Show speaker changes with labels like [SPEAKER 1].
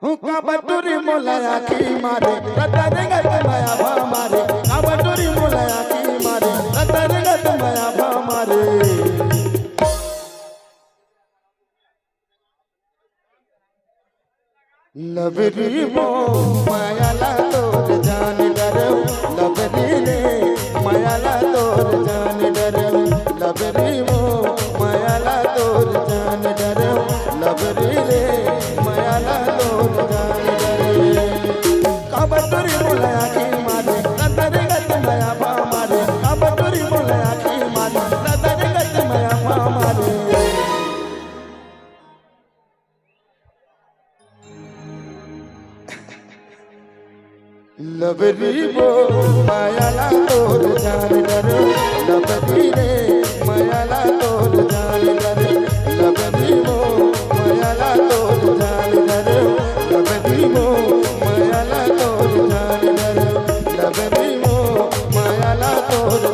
[SPEAKER 1] काबटुरी मोलाया की मारे रतन गत माया भा मारे काबटुरी मोलाया की मारे रतन गत माया भा मारे लबरी मो माया ला तोर जान डरो लबरी रे माया ला तोर जान डरो लबरी मो माया ला तोर जान डरो लबरी रे माया ला तोर जान डरो काबटुरी मोलाया की मारे रतन गत माया भा मारे काबटुरी मोलाया की मारे रतन गत माया भा मारे लबरी वो माया ला तोर जान डरो लबरी रे माया ला तोर जान डरो लबरी वो माया ला तोर जान डरो लबरी वो माया ला तोर जान डरो लबरी वो माया ला तोर